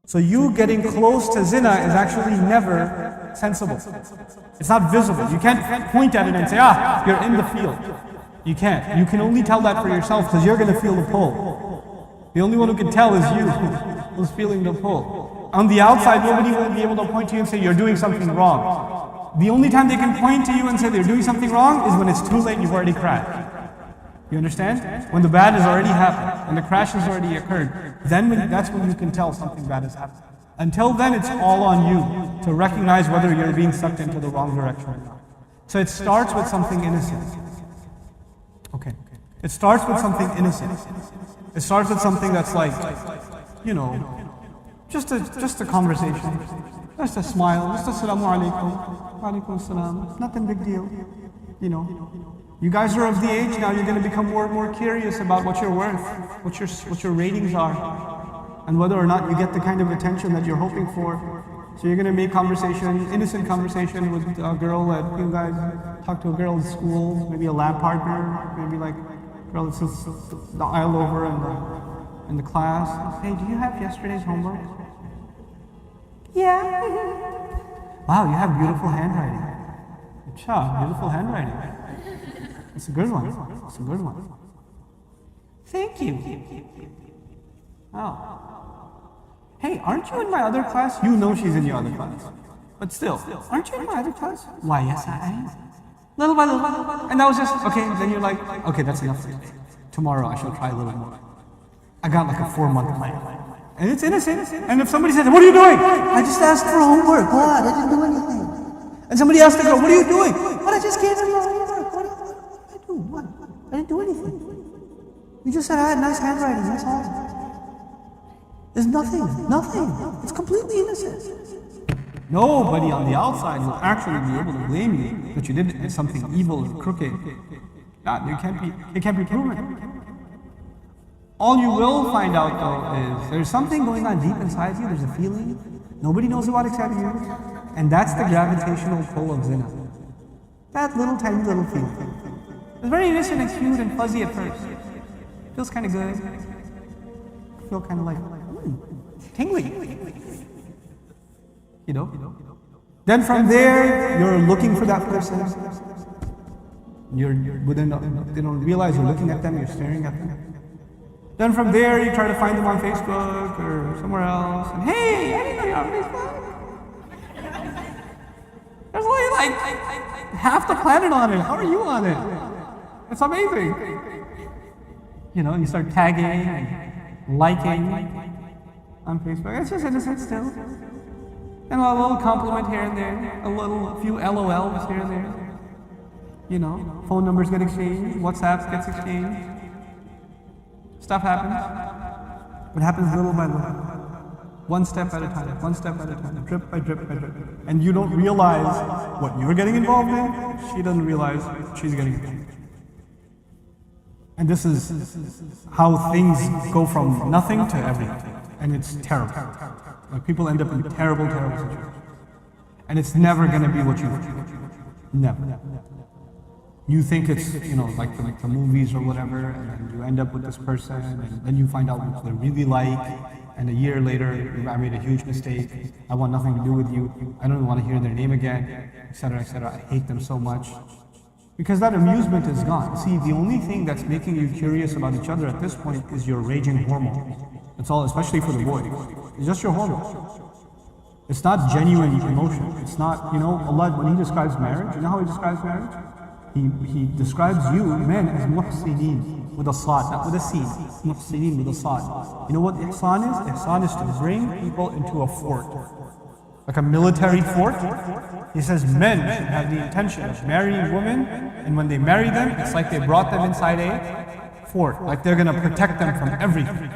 So you getting close to zina is actually never sensible. It's not visible. You can't point at it and say, you're in the field. You can't. You can only tell that for yourself because you're going to feel the pull. The only one who can tell is you who's feeling the pull. On the outside, nobody will be able to point to you and say, you're doing something wrong. The only time they can point to you and say they're doing something wrong is when it's too late and you've already crashed. You understand? When the bad has already happened, when the crash has already occurred, that's when you can tell something bad has happened. Until then, it's all on you to recognize whether you're being sucked into the wrong direction or not. So it starts with something innocent. Okay. It starts with something innocent. It starts with something that's like, just a conversation, just a smile, just Assalamu Alaykum, Alaykum Assalam, nothing big deal, You guys are of the age now, you're going to become more and more curious about what you're worth, what your ratings are, and whether or not you get the kind of attention that you're hoping for. So you're going to make innocent conversation with a girl that you guys talk to a girl in school, maybe a lab partner, maybe like a girl that sits the aisle over in the class. Hey, do you have yesterday's homework? Yeah. Wow, you have beautiful handwriting. Cha, beautiful handwriting. It's a good one. It's a good one. Thank you. Oh. Hey, aren't you in my other class? You know she's in your other class. But still, aren't you in my other class? Why, yes, I am. Little by little. And that was just, okay, then you're like, okay, that's enough for today. Tomorrow I shall try a little more. I got like a 4-month plan. And it's innocent. And if somebody says, what are you doing? I just asked for homework. What? I didn't do anything. And somebody asked the girl, what are you doing? What? I just gave her your homework. What did I do? What? I didn't do anything. You just said I had nice handwriting. That's all. There's nothing. It's completely innocent. Nobody on the outside will actually be able to blame you that you did something evil or crooked. It can't be proven. All you will find out though is there's something going on deep inside you, there's a feeling, nobody knows about except you, and that's the gravitational pull of zina. That tiny little feeling. It's very innocent and cute and fuzzy at first. Feels kind of good. Feel kind of like, tingly. Then from there, you're looking for that person. They don't realize you're looking at them, you're staring at them. Then from there, you try to find them on Facebook or somewhere else. And hey, I didn't know you're on Facebook. There's only like half the planet on it. How are you on it? It's amazing. You start tagging and liking on Facebook. It's just innocent still. And a little compliment here and there. A few LOLs here and there. Phone numbers get exchanged. WhatsApp gets exchanged. Stuff happens. It happens little by little. One step at a time, drip by drip by drip. And you don't realize what you're getting involved in, she doesn't realize she's getting involved. And this is how things go from nothing to everything. And it's terrible. Like people end up in terrible situations. And it's never going to be what you want. Never. You think it's, like the movies or whatever, and then you end up with this person, and then you find out what they're really like, and a year later, I made a huge mistake, I want nothing to do with you, I don't want to hear their name again, etc., etc. I hate them so much. Because that amusement is gone. See, the only thing that's making you curious about each other at this point is your raging hormone. That's all, especially for the boy. It's just your hormone. It's not genuine emotion. It's not, Allah, when He describes marriage, you know how He describes marriage? He describes you, men, as muhsinin, with a sad, not with a sin. Muhsinin with a sad. You know what ihsan is? Ihsan is to bring people into a fort. Like a military fort. He says men should have the intention of marrying women, and when they marry them, it's like they brought them inside a fort. Like they're going to protect them from everything.